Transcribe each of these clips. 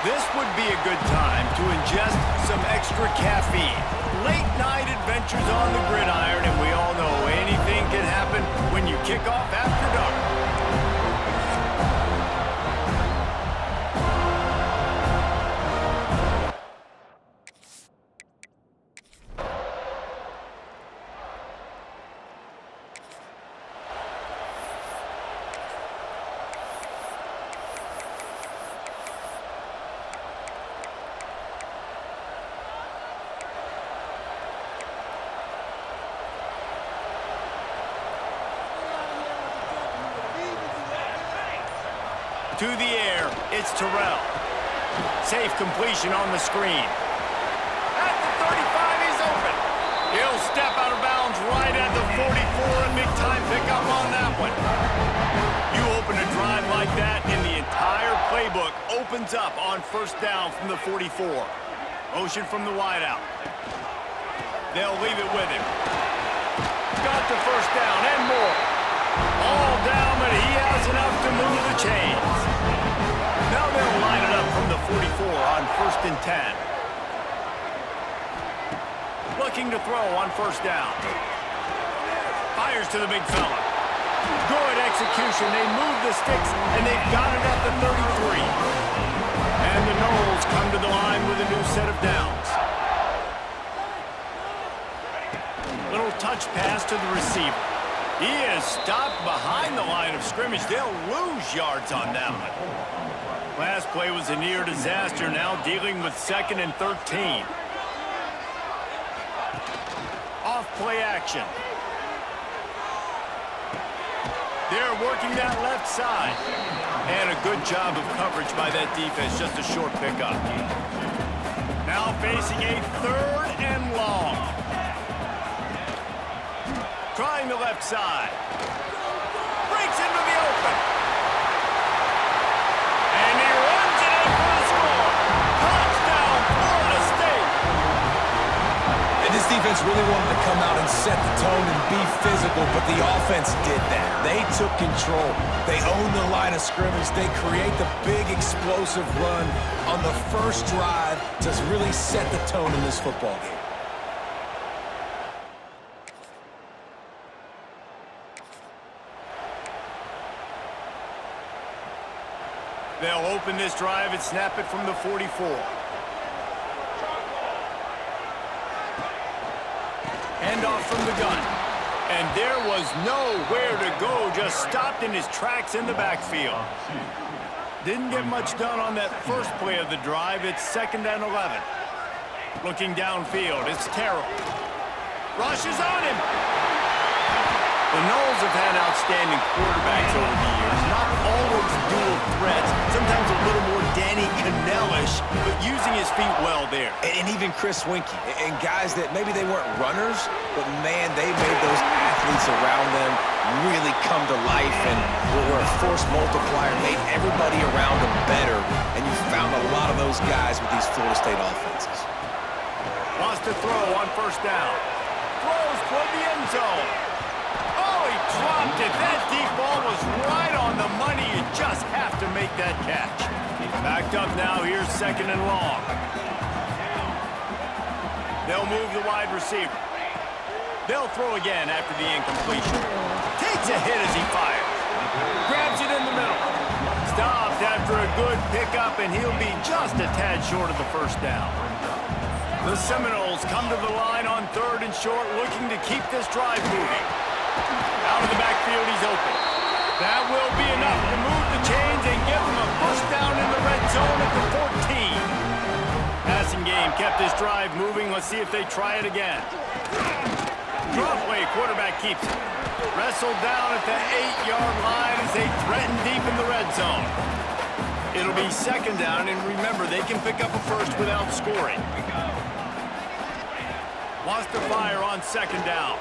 This would be a good time to ingest some extra caffeine. Late night adventures on the gridiron, and we all know anything can happen when you kick off after dark. To the air, it's Terrell. Safe completion on the screen. At the 35, he's open. He'll step out of bounds right at the 44, and big-time pickup on that one. You open a drive like that, and the entire playbook opens up on first down from the 44. Motion from the wideout. They'll leave it with him. Got the first down and more. All down, but he has enough to move the chains. Now they'll line it up from the 44 on 1st and 10. Looking to throw on first down. Fires to the big fella. Good execution. They move the sticks, and they've got it at the 33. And the Noles come to the line with a new set of downs. Little touch pass to the receiver. He is stopped behind the line of scrimmage. They'll lose yards on that one. Last play was a near disaster, now dealing with 2nd and 13. Off play action. They're working that left side. And a good job of coverage by that defense, just a short pickup. Now facing a 3rd and long. Trying the left side. Breaks into the open. And he runs it in for the score. Touchdown, Florida State. And this defense really wanted to come out and set the tone and be physical, but the offense did that. They took control. They owned the line of scrimmage. They create the big explosive run on the first drive to really set the tone in this football game. They'll open this drive and snap it from the 44. Hand off from the gun. And there was nowhere to go, just stopped in his tracks in the backfield. Didn't get much done on that first play of the drive. It's 2nd and 11. Looking downfield, it's Terrell. Rushes on him. The Noles have had outstanding quarterbacks over the years. Not always dual threats. Sometimes a little more Danny Cannell-ish, but using his feet well there. And even Chris Winkie. And guys that maybe they weren't runners, but man, they made those athletes around them really come to life and were a force multiplier, made everybody around them better. And you found a lot of those guys with these Florida State offenses. Wants to throw on first down. Throws toward the end zone. Oh, he dropped it. That deep ball was right on the money. You just have to make that catch. Backed up now. Here's 2nd and long. They'll move the wide receiver. They'll throw again after the incompletion. Takes a hit as he fires. Grabs it in the middle. Stopped after a good pickup, and he'll be just a tad short of the first down. The Seminoles come to the line on 3rd and short, looking to keep this drive moving. Out of the backfield, he's open. That will be enough to move the chains and give them a first down in the red zone at the 14. Passing game kept this drive moving. Let's see if they try it again. Draw play, quarterback keeps it. Wrestled down at the 8-yard line as they threaten deep in the red zone. It'll be 2nd down, and remember, they can pick up a first without scoring. Wants to fire on 2nd down.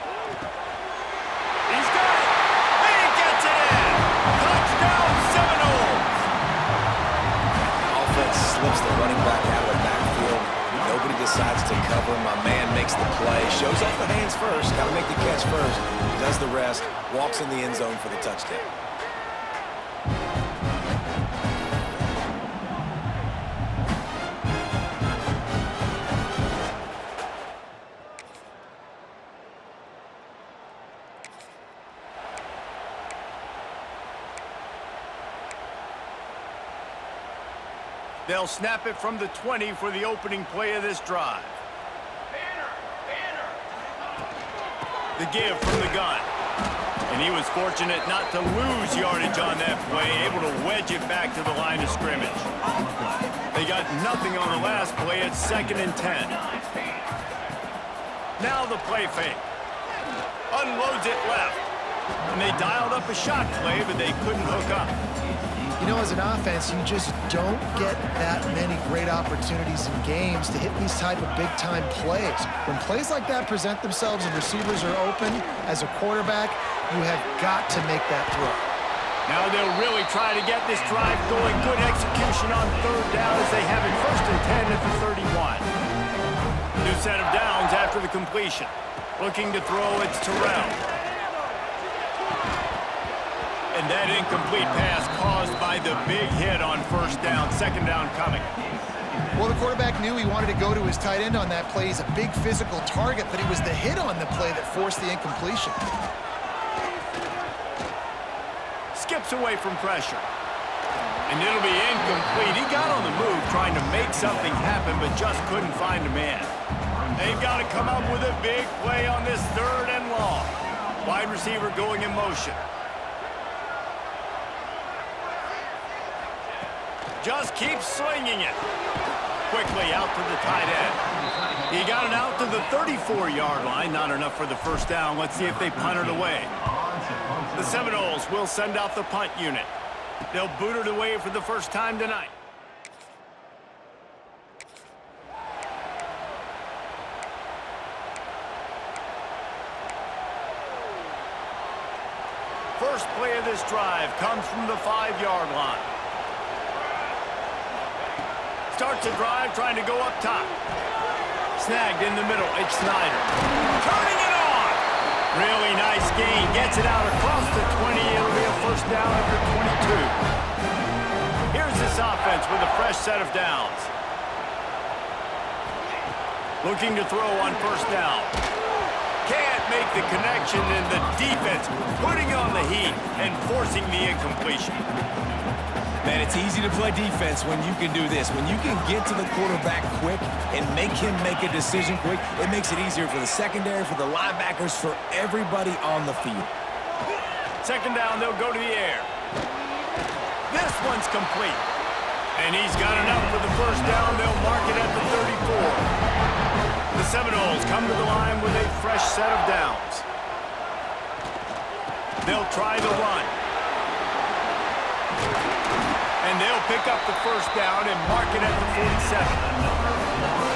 He's got it! And he gets it in! Touchdown, Seminoles! Offense slips the running back out of the backfield. Nobody decides to cover him. My man makes the play. Shows off the hands first. Got to make the catch first. Does the rest. Walks in the end zone for the touchdown. They'll snap it from the 20 for the opening play of this drive. The give from the gun. And he was fortunate not to lose yardage on that play, able to wedge it back to the line of scrimmage. They got nothing on the last play at 2nd and 10. Now the play fake. Unloads it left. And they dialed up a shot play, but they couldn't hook up. You know, as an offense, you just don't get that many great opportunities in games to hit these type of big-time plays. When plays like that present themselves and receivers are open, as a quarterback, you have got to make that throw. Now they'll really try to get this drive going. Good execution on 3rd down as they have it 1st and 10 at the 31. New set of downs after the completion. Looking to throw, it's Terrell. And that incomplete pass caused by the big hit on 1st down. 2nd down coming. Well, the quarterback knew he wanted to go to his tight end on that play. He's a big physical target, but it was the hit on the play that forced the incompletion. Skips away from pressure. And it'll be incomplete. He got on the move trying to make something happen, but just couldn't find a man. They've got to come up with a big play on this 3rd and long. Wide receiver going in motion. Just keeps slinging it. Quickly out to the tight end. He got it out to the 34-yard line. Not enough for the 1st down. Let's see if they punt it away. The Seminoles will send out the punt unit. They'll boot it away for the first time tonight. First play of this drive comes from the 5-yard line. Starts a drive trying to go up top. Snagged in the middle, it's Snyder. Turning it on! Really nice gain. Gets it out across the 20. It'll be a 1st down at the 22. Here's this offense with a fresh set of downs. Looking to throw on 1st down. Can't make the connection, and the defense putting on the heat and forcing the incompletion. Man, it's easy to play defense when you can do this. When you can get to the quarterback quick and make him make a decision quick, it makes it easier for the secondary, for the linebackers, for everybody on the field. 2nd down, they'll go to the air. This one's complete. And he's got enough for the 1st down. They'll mark it at the 34. The Seminoles come to the line with a fresh set of downs. They'll try the run. And they'll pick up the 1st down and mark it at the 47.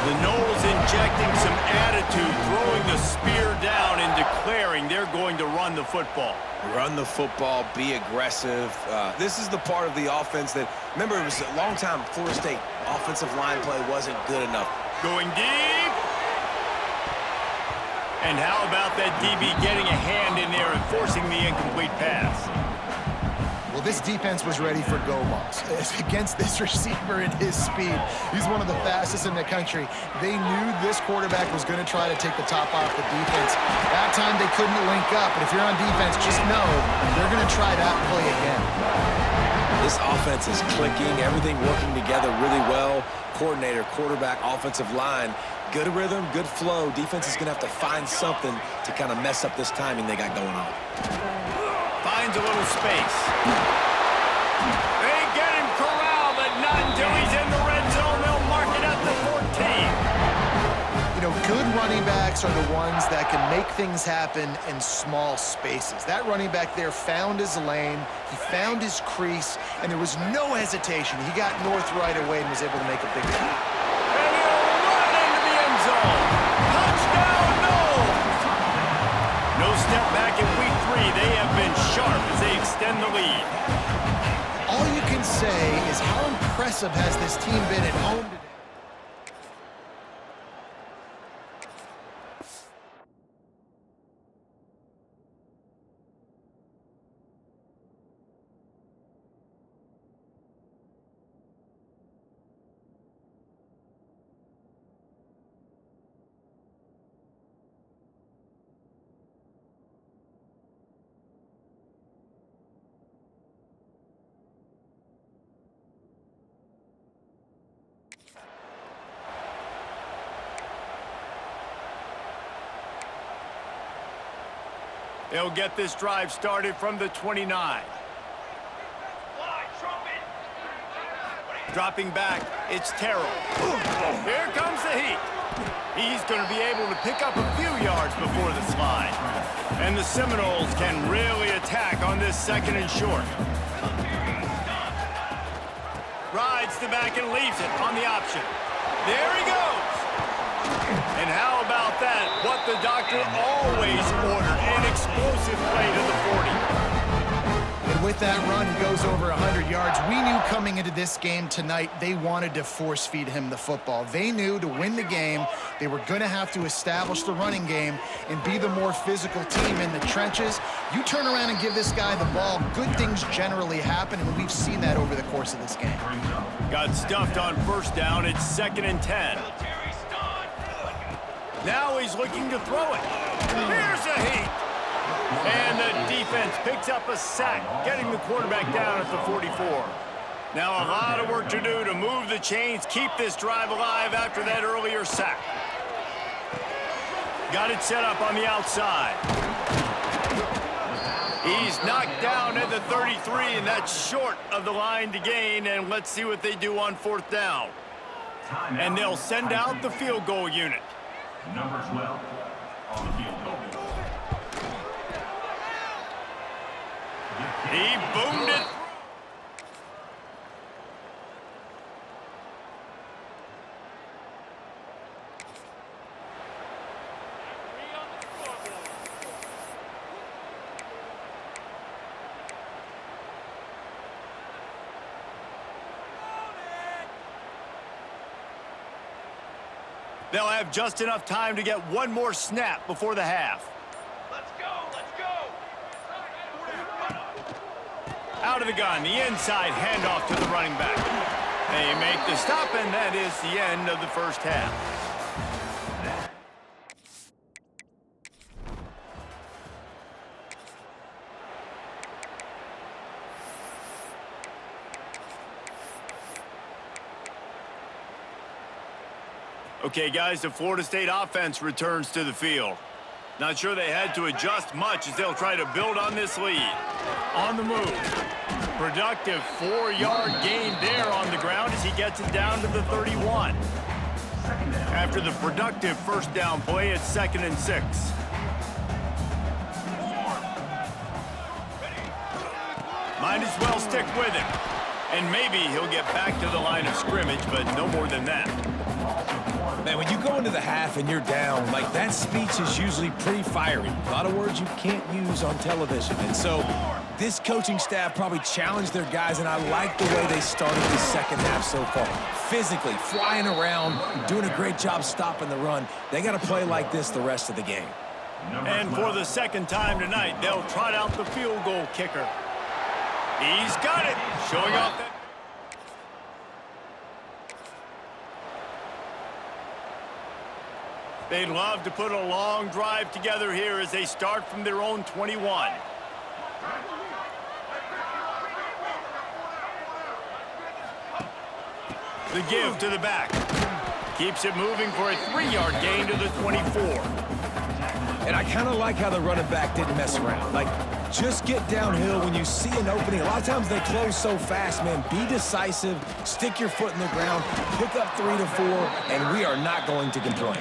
The Noles injecting some attitude, throwing the spear down and declaring they're going to run the football. Run the football, be aggressive. This is the part of the offense that, remember, it was a long time Florida State offensive line play wasn't good enough. Going deep. And how about that DB getting a hand in there and forcing the incomplete pass? Well, this defense was ready for go balls. Against this receiver and his speed, he's one of the fastest in the country. They knew this quarterback was going to try to take the top off the defense. That time they couldn't link up, but if you're on defense, just know they're going to try that play again. This offense is clicking, everything working together really well. Coordinator, quarterback, offensive line, good rhythm, good flow. Defense is going to have to find something to kind of mess up this timing they got going on. Finds a little space. They get him corralled, but not until he's in the red zone. They'll mark it at the 14. You know, good running backs are the ones that can make things happen in small spaces. That running back there found his lane, he found his crease, and there was no hesitation. He got north right away and was able to make a big play. And he'll run into the end zone. Touchdown, Noles! No step back in week 3. They have been sharp as they extend the lead. All you can say is how impressive has this team been at home today. They'll get this drive started from the 29. Dropping back, it's Terrell. Here comes the heat. He's going to be able to pick up a few yards before the slide. And the Seminoles can really attack on this 2nd and short. Rides the back and leaves it on the option. There he goes. And how about that? What the doctor always ordered, an explosive play to the 40. And with that run, he goes over 100 yards. We knew coming into this game tonight, they wanted to force feed him the football. They knew to win the game, they were going to have to establish the running game and be the more physical team in the trenches. You turn around and give this guy the ball, good things generally happen, and we've seen that over the course of this game. Got stuffed on 1st down. It's 2nd and 10. Now he's looking to throw it. Here's a heat. And the defense picks up a sack, getting the quarterback down at the 44. Now a lot of work to do to move the chains, keep this drive alive after that earlier sack. Got it set up on the outside. He's knocked down at the 33, and that's short of the line to gain. And let's see what they do on 4th down. And they'll send out the field goal unit. Number 12 on the field goal. He boomed it. They'll have just enough time to get one more snap before the half. Let's go, let's go. Out of the gun, the inside handoff to the running back. They make the stop, and that is the end of the 1st half. Okay, guys, the Florida State offense returns to the field. Not sure they had to adjust much as they'll try to build on this lead. On the move. Productive 4-yard gain there on the ground as he gets it down to the 31. After the productive 1st down play, it's 2nd and 6. Might as well stick with him. And maybe he'll get back to the line of scrimmage, but no more than that. Man, when you go into the half and you're down, like, that speech is usually pretty fiery. A lot of words you can't use on television. And so this coaching staff probably challenged their guys, and I like the way they started the 2nd half so far. Physically, flying around, doing a great job stopping the run. They got to play like this the rest of the game. And for the 2nd time tonight, they'll trot out the field goal kicker. He's got it, showing off that. They'd love to put a long drive together here as they start from their own 21. The give to the back. Keeps it moving for a 3-yard gain to the 24. And I kind of like how the running back didn't mess around. Like, just get downhill when you see an opening. A lot of times they close so fast, man. Be decisive, stick your foot in the ground, pick up 3 to 4, and we are not going to complain.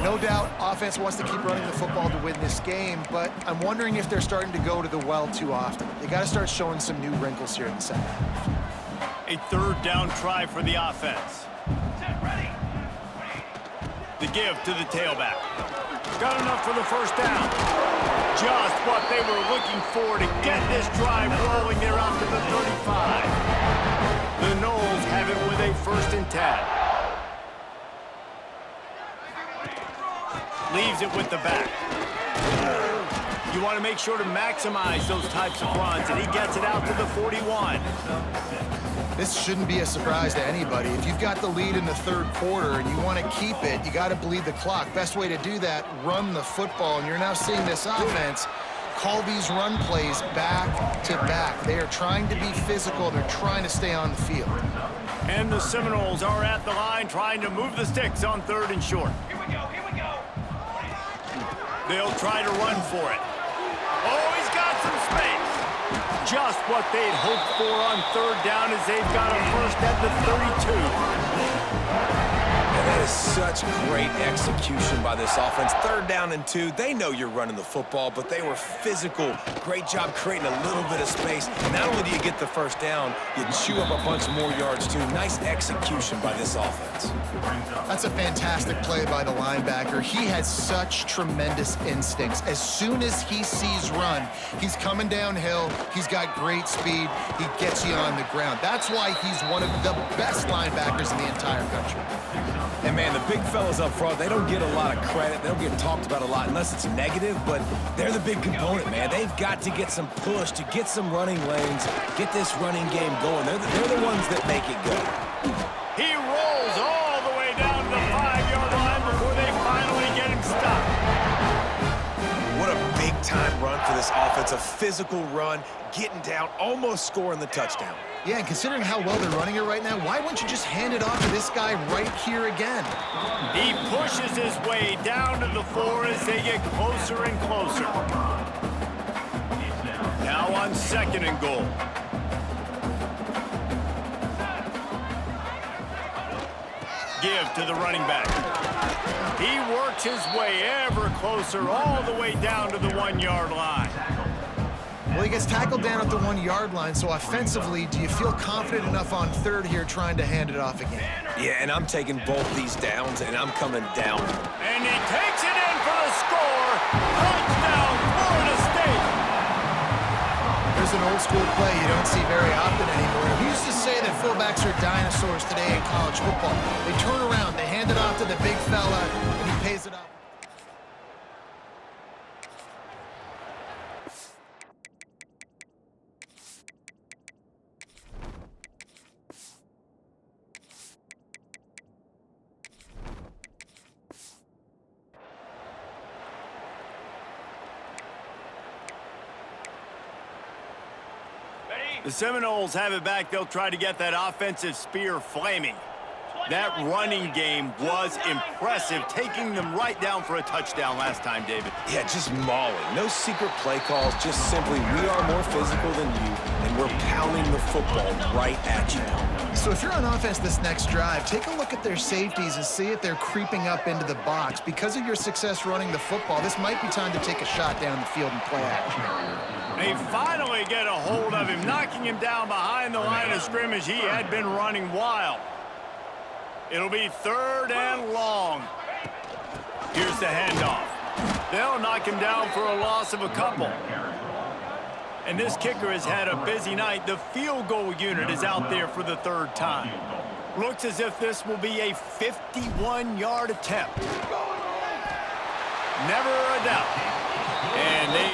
No doubt, offense wants to keep running the football to win this game, but I'm wondering if they're starting to go to the well too often. They got to start showing some new wrinkles here in the 2nd half. A 3rd down try for the offense. The give to the tailback. Got enough for the 1st down. Just what they were looking for to get this drive rolling. They're out to the 35. The Noles have it with a 1st and 10. Leaves it with the back. You want to make sure to maximize those types of runs, and he gets it out to the 41. This shouldn't be a surprise to anybody. If you've got the lead in the 3rd quarter and you want to keep it, you got to bleed the clock. Best way to do that, run the football. And you're now seeing this offense call these run plays back to back. They are trying to be physical. They're trying to stay on the field. And the Seminoles are at the line trying to move the sticks on 3rd and short. Here we go, here we go. They'll try to run for it. just what they'd hoped for on third down as they've got a first at the 32. And that is such great execution by this offense. Third down and 2. They know you're running the football, but they were physical. Great job creating a little bit of space. Not only do you get the first down, you chew up a bunch more yards, too. Nice execution by this offense. That's a fantastic play by the linebacker. He has such tremendous instincts. As soon as he sees run, he's coming downhill. He's got great speed. He gets you on the ground. That's why he's one of the best linebackers in the entire country. And, man, the big fellas up front, they don't get a lot of credit. They don't get talked about a lot unless it's negative, but they're the big component, man. They've got to get some push, to get some running lanes, get this running game going. They're the ones that make it go. He rolls all the way down to the 5-yard line before they finally get him stopped. What a big-time run for this offense. A physical run, getting down, almost scoring the touchdown. Yeah, and considering how well they're running it right now, why wouldn't you just hand it off to this guy right here again? He pushes his way down to the 4 as they get closer and closer. Now on second and goal. Give to the running back. He works his way ever closer all the way down to the 1-yard line. Well, he gets tackled down at the 1-yard line, so offensively, do you feel confident enough on third here trying to hand it off again? Yeah, and I'm taking both these downs, and I'm coming down. And he takes it in for the score. Touchdown, Florida State. There's an old school play you don't see very often anymore. We used to say that fullbacks are dinosaurs today in college football. They turn around, they hand it off to the big fella, and he pays it off. The Seminoles have it back. They'll try to get that offensive spear flaming. That running game was impressive, taking them right down for a touchdown last time, David. Yeah, just mauling. No secret play calls, just simply we are more physical than you, and we're pounding the football right at you. So if you're on offense this next drive, take a look at their safeties and see if they're creeping up into the box. Because of your success running the football, this might be time to take a shot down the field and play action. They finally get a hold of him, knocking him down behind the line of scrimmage. He had been running wild. It'll be third and long. Here's the handoff. They'll knock him down for a loss of a couple. And this kicker has had a busy night. The field goal unit is out there for the third time. Looks as if this will be a 51-yard attempt. Never a doubt. And they...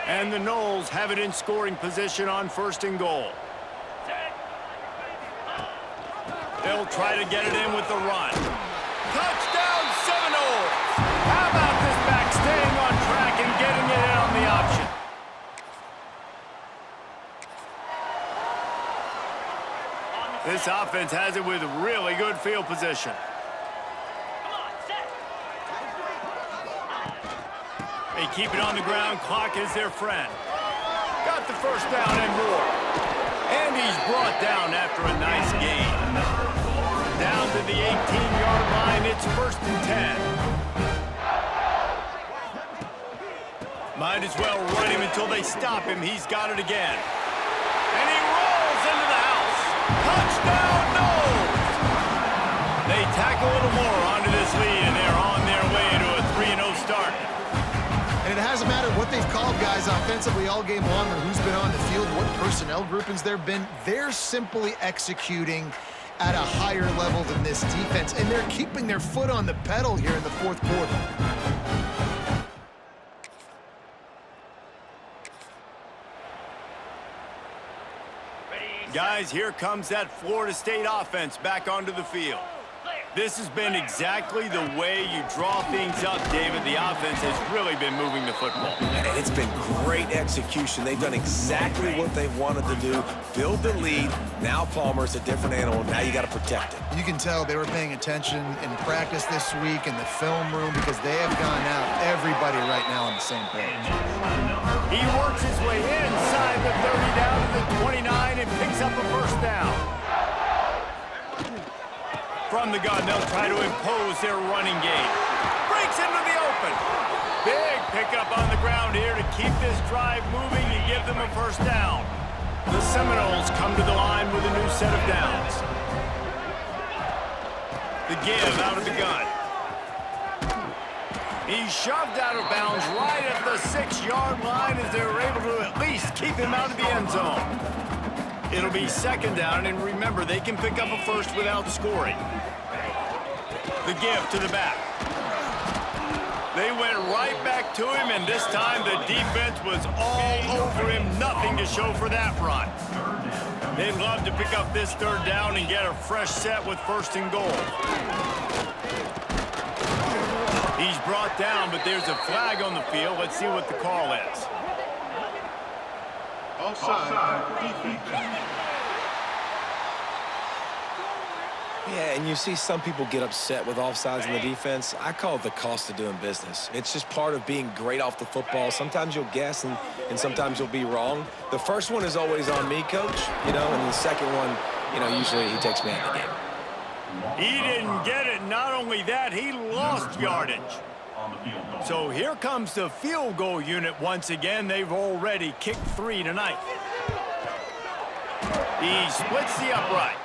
And the Noles have it in scoring position on first and goal. They'll try to get it in with the run. Touchdown, Seminoles! How about this back staying on track and getting it in on the option? This offense has it with really good field position. They keep it on the ground. Clock is their friend. Got the first down and more. And he's brought down after a nice gain. Down to the 18-yard line. It's first and 10. Might as well run him until they stop him. He's got it again. And he rolls into the house. Touchdown, Noles! They tack a little more onto this lead, and they're on their way to a 3-0 start. And it hasn't mattered what they've called guys offensively all game long or who's been on the field, what personnel groupings there have been. They're simply executing at a higher level than this defense, and they're keeping their foot on the pedal here in the fourth quarter. Guys, here comes that Florida State offense back onto the field. This has been exactly the way you draw things up, David. The offense has really been moving the football. And it's been great execution. They've done exactly what they've wanted to do. Build the lead. Now Palmer's a different animal. Now you got to protect it. You can tell they were paying attention in practice this week in the film room because they have gone out, everybody right now on the same page. He works his way inside the 30 down to the 29 and picks up a first down. From the gun, they'll try to impose their running game. Breaks into the open. Big pickup on the ground here to keep this drive moving and give them a first down. The Seminoles come to the line with a new set of downs. The give out of the gun. He's shoved out of bounds right at the 6-yard line as they were able to at least keep him out of the end zone. It'll be second down, and remember, they can pick up a first without scoring. The give to the back. They went right back to him, and this time the defense was all over him. Nothing to show for that run. They'd love to pick up this third down and get a fresh set with first and goal. He's brought down, but there's a flag on the field. Let's see what the call is. Offside. Defense. Yeah, and you see some people get upset with offsides in the defense. I call it the cost of doing business. It's just part of being great off the football. Sometimes you'll guess, and sometimes you'll be wrong. The first one is always on me, Coach, and the second one, usually he takes me out of the game. He didn't get it. Not only that, he lost yardage. So here comes the field goal unit once again. They've already kicked 3 tonight. He splits the upright.